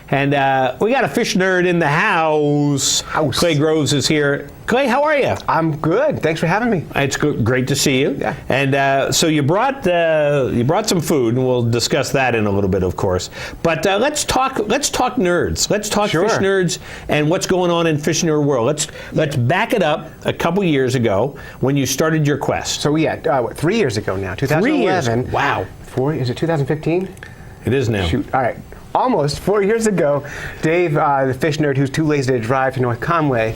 And we got a fish nerd in the house. Clay Groves is here. Clay, how are you? I'm good. Thanks for having me. It's great to see you. Yeah. And so you brought some food, and we'll discuss that in a little bit, of course. But let's talk nerds. Let's talk Sure. fish nerds and what's going on in fish nerd world. Let's back it up a couple years ago when you started your quest. So 3 years ago now, 2011. 3 years. Wow. Is it 2015? It is now. Shoot. All right. Almost 4 years ago, Dave, the fish nerd who's too lazy to drive to North Conway,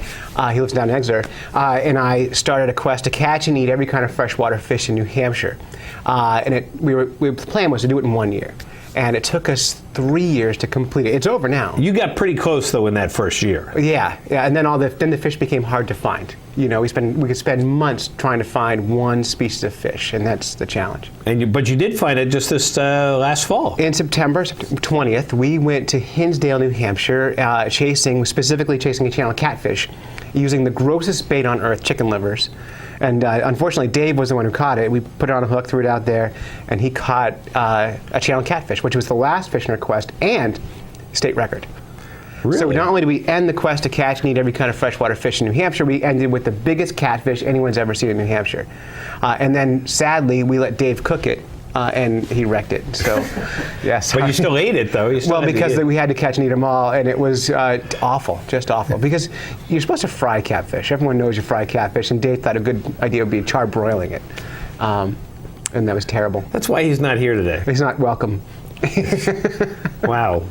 he lives down in Exeter, and I started a quest to catch and eat every kind of freshwater fish in New Hampshire. And the plan was to do it in 1 year. And it took us 3 years to complete it. It's over now. You got pretty close though in that first year. Yeah. And then the fish became hard to find. You know, we could spend months trying to find one species of fish, and that's the challenge. But you did find it just this last fall. In September 20th, we went to Hinsdale, New Hampshire, specifically chasing a channel catfish, using the grossest bait on earth, chicken livers. And unfortunately, Dave was the one who caught it. We put it on a hook, threw it out there, and he caught a channel catfish, which was the last fish in our quest and state record. Really? So not only did we end the quest to catch and eat every kind of freshwater fish in New Hampshire, we ended with the biggest catfish anyone's ever seen in New Hampshire. And then, sadly, we let Dave cook it, and he wrecked it. So, yes. But you still ate it, though. Because we had to catch and eat them all, and it was awful, just awful. Because you're supposed to fry catfish. Everyone knows you fry catfish, and Dave thought a good idea would be charbroiling it. And that was terrible. That's why he's not here today. He's not welcome. Wow.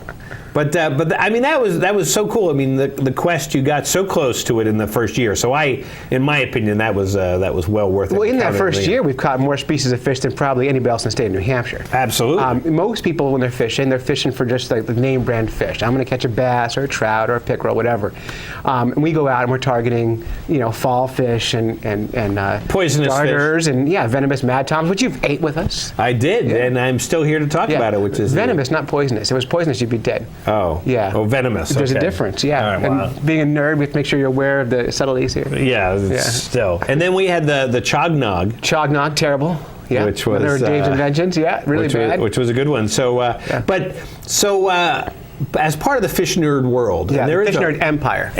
But I mean, that was so cool. I mean, the quest, you got so close to it in the first year. So in my opinion, that was well worth it. Well, in that first year, we've caught more species of fish than probably anybody else in the state of New Hampshire. Absolutely. Most people, when they're fishing for just like the name brand fish. I'm going to catch a bass or a trout or a pickerel, whatever. And we go out and we're targeting, fall fish and poisonous darters fish. And venomous mad toms, which you've ate with us. I did, and I'm still here to talk about it, which is venomous, not poisonous. If it was poisonous, you'd be dead. Oh. Yeah. Oh, venomous. There's a difference, yeah. All right, wow. And being a nerd, we have to make sure you're aware of the subtleties here. Yeah, still. And then we had the chognog. Chognog, terrible. Yeah. Which was another Dave's inventions. Yeah, really bad. Which was a good one. So, as part of the fish nerd world, yeah, the fish nerd empire.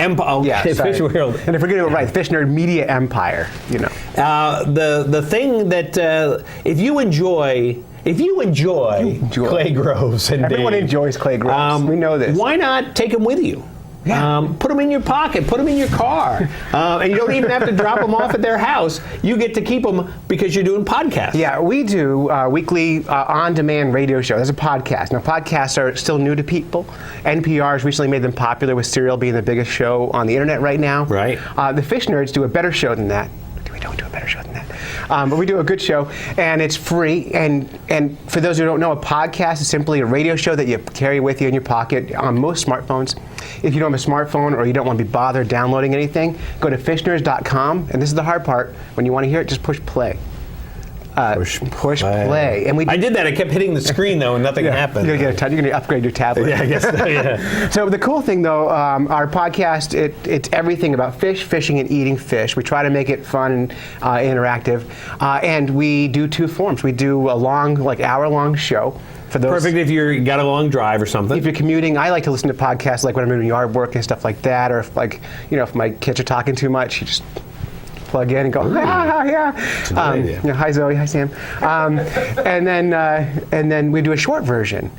Fish world. And if we're getting it right, fish nerd media empire. The thing that if you enjoy Clay Groves and everyone Dave, enjoys Clay Groves. We know this. Why not take them with you? Yeah. Put them in your pocket, put them in your car, and you don't even have to drop them off at their house. You get to keep them because you're doing podcasts. Yeah, we do weekly on-demand radio show. That's a podcast. Now, podcasts are still new to people. NPR has recently made them popular, with Serial being the biggest show on the internet right now. Right. The Fish Nerds do a better show than that. We don't do a better show than that. But we do a good show, and it's free. And for those who don't know, a podcast is simply a radio show that you carry with you in your pocket on most smartphones. If you don't have a smartphone or you don't want to be bothered downloading anything, go to fishnerds.com, and this is the hard part. When you want to hear it, just push play. Push play. And I did that. I kept hitting the screen though, and nothing happened. You're going to upgrade your tablet. Yeah, I guess so, yeah. So the cool thing though, our podcast, it's everything about fish, fishing, and eating fish. We try to make it fun and interactive, and we do two forms. We do a long, hour-long show. For those, perfect if you got a long drive or something. If you're commuting, I like to listen to podcasts like when I'm doing yard work and stuff like that, or if if my kids are talking too much, you just plug in and go, yeah. Hi Zoe, hi Sam. And then we do a short version,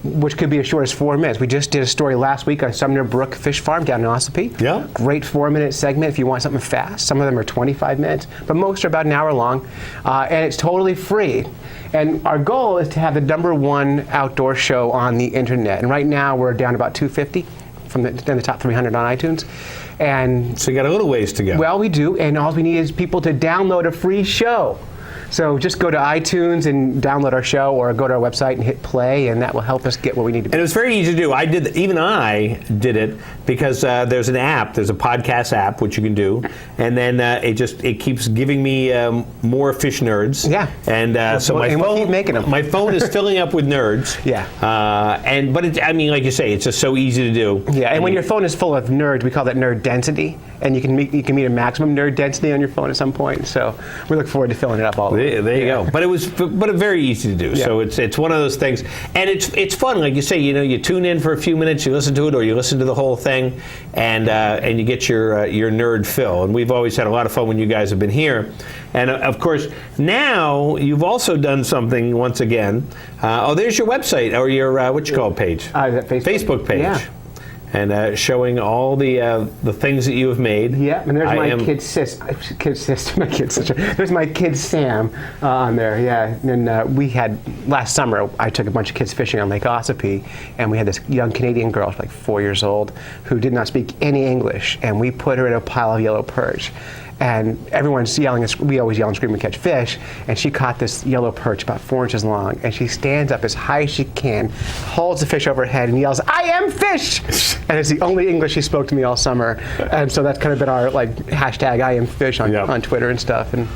which could be as short as 4 minutes. We just did a story last week on Sumner Brook Fish Farm down in Ossipee. Yeah. Great 4-minute segment if you want something fast. Some of them are 25 minutes, but most are about an hour long, and it's totally free. And our goal is to have the #1 outdoor show on the internet. And right now we're down about 250 in the top 300 on iTunes. And so you got a little ways to go. Well, we do, and all we need is people to download a free show. So just go to iTunes and download our show, or go to our website and hit play, and that will help us get where we need to be. And it was very easy to do. I did it because there's an app. There's a podcast app which you can do, and then it keeps giving me more fish nerds. Yeah. And so we'll keep making them. My phone is filling up with nerds. Yeah. But like you say, it's just so easy to do. Yeah. And when your phone is full of nerds, we call that nerd density, and you can meet a maximum nerd density on your phone at some point. So we look forward to filling it up all the There you go. But it's very easy to do. Yeah. So it's one of those things, and it's fun. Like you say, you tune in for a few minutes, you listen to it, or you listen to the whole thing, and you get your nerd fill. And we've always had a lot of fun when you guys have been here. And of course, now you've also done something once again. There's your website or your what you call page? Is that Facebook? Facebook page. Yeah. And showing all the things that you have made. Yeah, and there's my kid sister. There's my kid Sam on there. Yeah, and we had last summer. I took a bunch of kids fishing on Lake Ossipee, and we had this young Canadian girl, like 4 years old, who did not speak any English, and we put her in a pile of yellow perch. And everyone's yelling, we always yell and scream and catch fish, and she caught this yellow perch about 4 inches long, and she stands up as high as she can, holds the fish over her head, and yells, "I am fish!" And it's the only English she spoke to me all summer. And so that's kind of been our hashtag I am fish on Twitter and stuff. And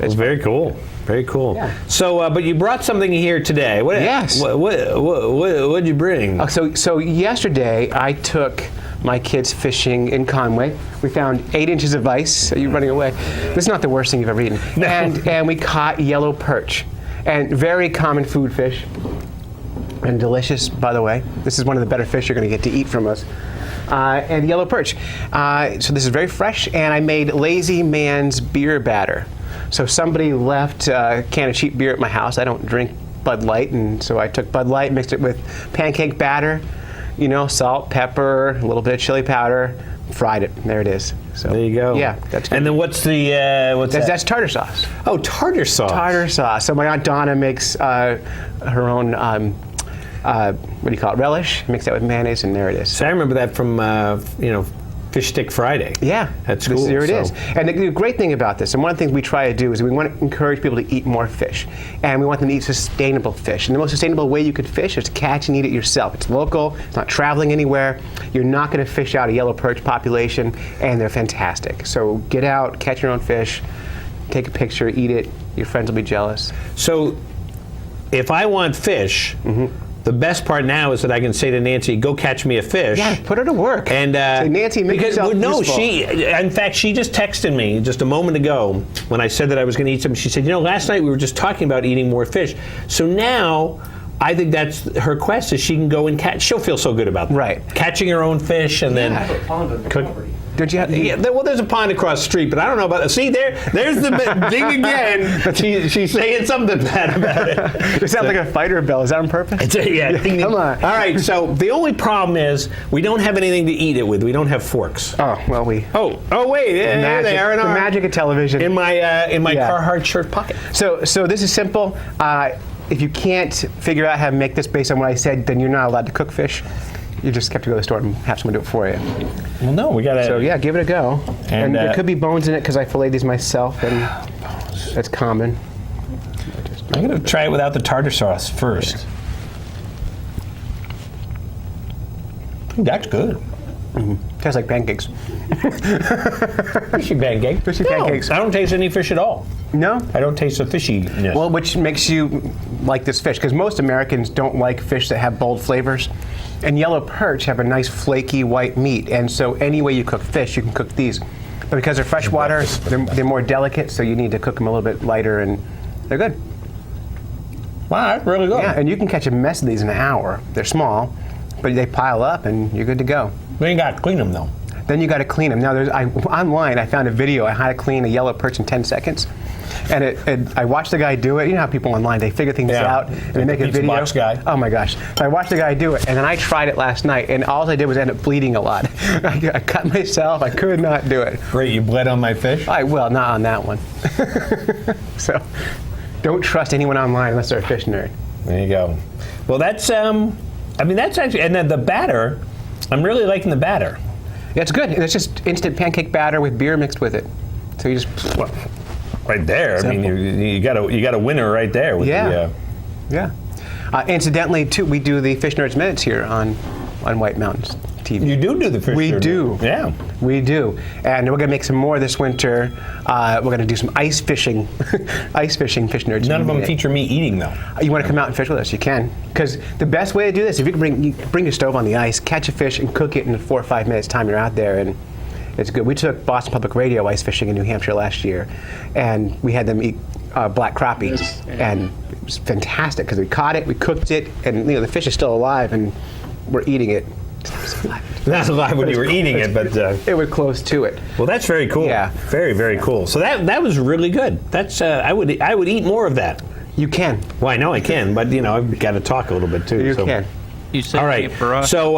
it's very cool. Very cool. Yeah. So, but you brought something here today. Yes. What'd you bring? So yesterday I took my kids fishing in Conway. We found 8 inches of ice. Are you running away? This is not the worst thing you've ever eaten. No. And we caught yellow perch, and very common food fish, and delicious, by the way. This is one of the better fish you're going to get to eat from us. And yellow perch. So this is very fresh, and I made Lazy Man's beer batter. So somebody left a can of cheap beer at my house. I don't drink Bud Light, and so I took Bud Light, mixed it with pancake batter, salt, pepper, a little bit of chili powder, fried it. There it is. So there you go. Yeah, that's good. And then what's that? That's tartar sauce. Oh, tartar sauce. Tartar sauce. So my Aunt Donna makes her own, what do you call it, relish. Mix that with mayonnaise, and there it is. So I remember that from, Fish Stick Friday. Yeah, that's cool. Here it is. And the great thing about this, and one of the things we try to do is we want to encourage people to eat more fish, and we want them to eat sustainable fish. And the most sustainable way you could fish is to catch and eat it yourself. It's local. It's not traveling anywhere. You're not going to fish out a yellow perch population, and they're fantastic. So get out, catch your own fish, take a picture, eat it. Your friends will be jealous. So if I want fish. The best part now is that I can say to Nancy, "Go catch me a fish." Yeah, put her to work. And say, Nancy, make yourself useful. In fact, she just texted me just a moment ago when I said that I was going to eat something. She said, last night we were just talking about eating more fish. So now I think that's her quest, is she can go and catch. She'll feel so good about that. Right. Catching her own fish and then cook. Don't you have there's a pond across the street, but I don't know about. See, there's the ding again. She's saying something bad about it. It sounds like a fighter bell. Is that on purpose? Yeah. Ding, ding. Come on. All right. So the only problem is we don't have anything to eat it with. We don't have forks. Oh well, Oh wait, there they are. The magic of television. In my Carhartt shirt pocket. So this is simple. If you can't figure out how to make this based on what I said, then you're not allowed to cook fish. You just have to go to the store and have someone do it for you. Well, no, we gotta. So yeah, give it a go. And there could be bones in it because I filleted these myself, and that's common. I'm gonna try it without the tartar sauce first. That's good. Tastes like pancakes. Fishy pancake. Fishy pancakes. I don't taste any fish at all. No? I don't taste the fishiness. Well, which makes you like this fish, because most Americans don't like fish that have bold flavors. And yellow perch have a nice flaky white meat, and so any way you cook fish, you can cook these. But because they're freshwater, they're more delicate, so you need to cook them a little bit lighter, and they're good. Wow, that's really good. Yeah, and you can catch a mess of these in an hour. They're small, but they pile up, and you're good to go. Then you got to clean them, though. Then you got to clean them. Now, online, I found a video on how to clean a yellow perch in 10 seconds. And I watched the guy do it. You know how people online, they figure things out, and they make a video. Box guy. Oh my gosh. So I watched the guy do it, and then I tried it last night, and all I did was end up bleeding a lot. I cut myself. I could not do it. Great, you bled on my fish? Well, not on that one. So don't trust anyone online unless they're a fish nerd. There you go. Well, that's, that's actually, and then the batter, I'm really liking the batter. Yeah, it's good. And it's just instant pancake batter with beer mixed with it. So you just... Well, right there. Simple. I mean, you got a winner right there. With yeah. Incidentally, too, we do the Fish Nerds Minutes here on White Mountains TV. You do the Fish Nerds? We do. Yeah. We do. And we're going to make some more this winter. We're going to do some ice fishing Fish Nerds. None of them feature me eating, though. You want to come out and fish with us? You can. Because the best way to do this, if you can bring your stove on the ice, catch a fish, and cook it in 4 or 5 minutes time you're out there. And it's good. We took Boston Public Radio ice fishing in New Hampshire last year, and we had them eat black crappie, and it was fantastic because we caught it, we cooked it, and the fish is still alive, and we're eating it. Not alive when you were eating it, but it was close to it. Well, that's very cool. Yeah, very, very cool. So that was really good. That's I would eat more of that. You can. Well, I know I can, but I've got to talk a little bit too. You can. You say all right. for us. So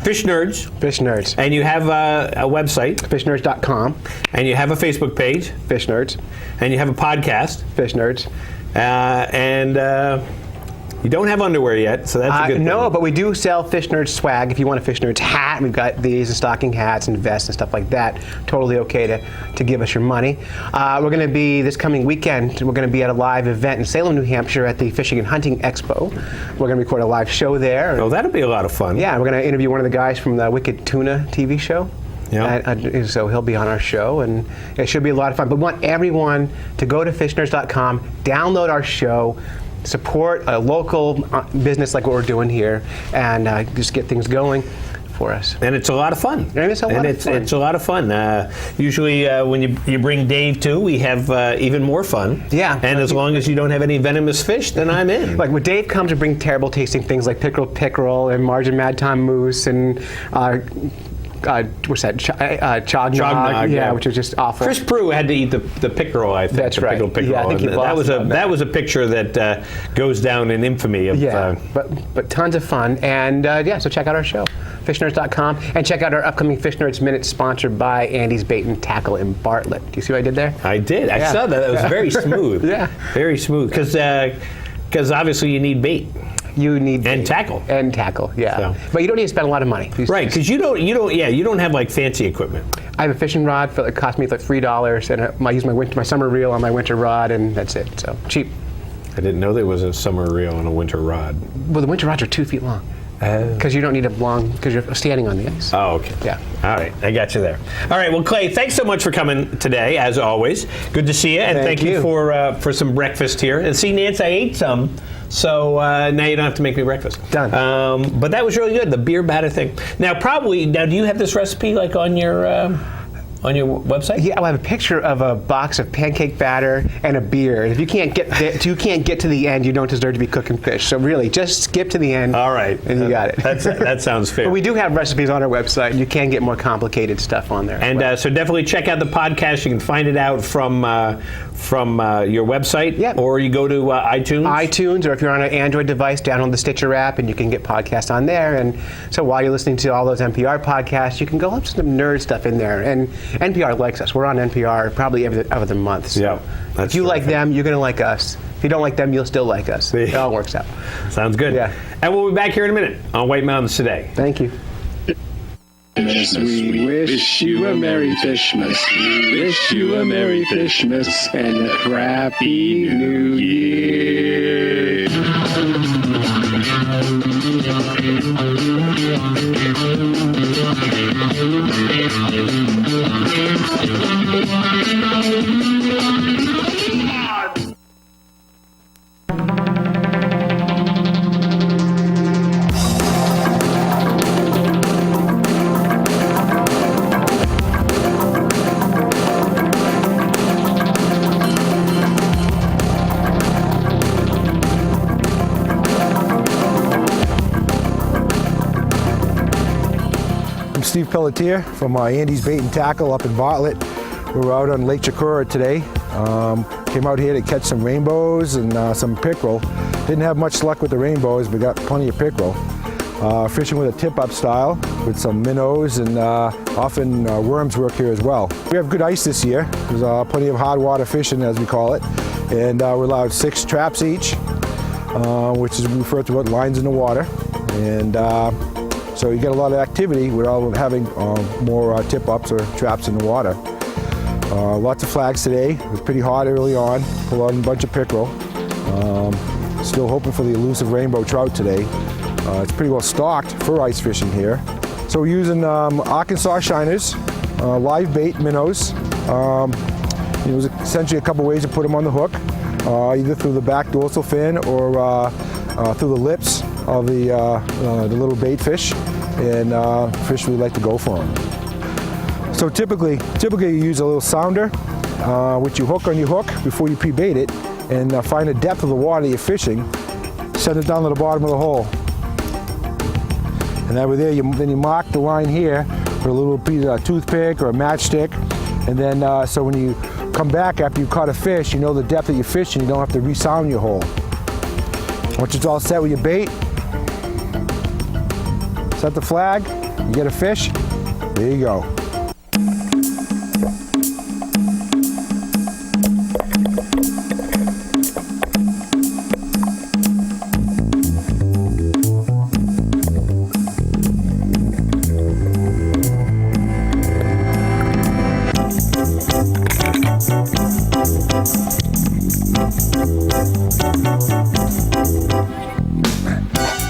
Fish Nerds. Fish Nerds. And you have a website. Fishnerds.com. And you have a Facebook page. Fish Nerds. And you have a podcast. Fish Nerds. And you don't have underwear yet, so that's a good thing. No, but we do sell Fish Nerds swag. If you want a Fish Nerds hat, we've got these and stocking hats and vests and stuff like that. Totally okay to give us your money. We're going to be, this coming weekend, we're going to be at a live event in Salem, New Hampshire at the Fishing and Hunting Expo. We're going to record a live show there. Oh, that'll be a lot of fun. Yeah, we're going to interview one of the guys from the Wicked Tuna TV show. Yeah. So he'll be on our show, and it should be a lot of fun. But we want everyone to go to fishnerds.com, download our show, support a local business like what we're doing here, and just get things going for us. And it's a lot of fun. And it's a lot of fun. It's a lot of fun. Usually when you bring Dave too, we have even more fun. Yeah. And as long as you don't have any venomous fish, then I'm in. Like when Dave comes to bring terrible tasting things like pickerel and margin mad tom moose and what's that? Chognog, yeah, which is just awful. Chris Prue had to eat the pickerel, I think. That's right. Pickerel. Yeah, I think that was a picture that goes down in infamy. Of, but tons of fun, and so check out our show, fishnerds.com, and check out our upcoming Fish Nerds Minute sponsored by Andy's Bait and Tackle in Bartlett. Do you see what I did there? I did. I saw that. It was very smooth. Yeah, very smooth. Because obviously you need bait. You need and tackle. And tackle, yeah. So. But you don't need to spend a lot of money. Right, because you don't have like fancy equipment. I have a fishing rod that cost me like $3, and I use my summer reel on my winter rod, and that's it. So cheap. I didn't know there was a summer reel on a winter rod. Well, the winter rods are 2 feet long. Because you don't need because you're standing on the ice. Oh, okay. Yeah. All right, I got you there. All right, well, Clay, thanks so much for coming today, as always. Good to see you, and thank you for some breakfast here. And see, Nance, I ate some, so now you don't have to make me breakfast. Done. But that was really good, the beer batter thing. Now, do you have this recipe like on your website? Yeah, I have a picture of a box of pancake batter and a beer. If you can't get to the end, you don't deserve to be cooking fish. So really, just skip to the end. All right, and you got it. That sounds fair. But we do have recipes on our website. You can get more complicated stuff on there. And so definitely check out the podcast. You can find it out from your website. Yep. Or you go to iTunes. iTunes, or if you're on an Android device, download the Stitcher app, and you can get podcasts on there. And so while you're listening to all those NPR podcasts, you can go up some nerd stuff in there. And NPR likes us. We're on NPR probably every other month. So yeah, if you like them, you're going to like us. If you don't like them, you'll still like us. It all works out. Sounds good. Yeah. And we'll be back here in a minute on White Mountains Today. Thank you. We wish you a Merry Fishmas. We wish you a Merry Fishmas and a Crappie New Year. Steve Pelletier from Andy's Bait and Tackle up in Bartlett. We're out on Lake Chicora today. Came out here to catch some rainbows and some pickerel. Didn't have much luck with the rainbows, but got plenty of pickerel. Fishing with a tip-up style with some minnows, and often worms work here as well. We have good ice this year. There's plenty of hard water fishing, as we call it, and we're allowed 6 traps each, which is referred to as lines in the water. And so you get a lot of activity without having more tip-ups or traps in the water. Lots of flags today. It was pretty hot early on. Pulled out a bunch of pickerel. Still hoping for the elusive rainbow trout today. It's pretty well stocked for ice fishing here. So we're using Arkansas shiners, live bait minnows. There's essentially a couple ways to put them on the hook, either through the back dorsal fin or through the lips of the little bait fish, and fish really like to go for them. So typically you use a little sounder which you hook on your hook before you pre-bait it, and find the depth of the water you're fishing. Send it down to the bottom of the hole. And over there, then you mark the line here with a little piece of toothpick or a matchstick. And then, so when you come back after you caught a fish, you know the depth that you're fishing. You don't have to resound your hole. Once it's all set with your bait, set the flag, you get a fish, there you go.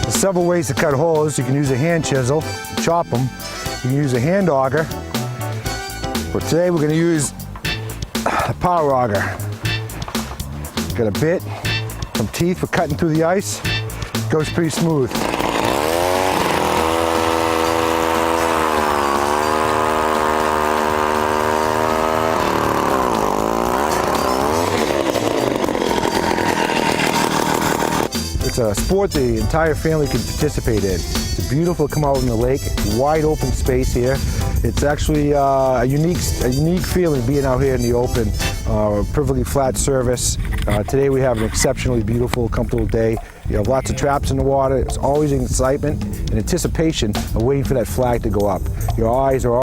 Several ways to cut holes. You can use a hand chisel, chop them. You can use a hand auger. But today we're going to use a power auger. Got a bit, some teeth for cutting through the ice. Goes pretty smooth. It's a sport the entire family can participate in. It's beautiful to come out in the lake, wide open space here. It's actually a unique feeling being out here in the open, perfectly flat surface. Today we have an exceptionally beautiful, comfortable day. You have lots of traps in the water. It's always an excitement and anticipation of waiting for that flag to go up. Your eyes are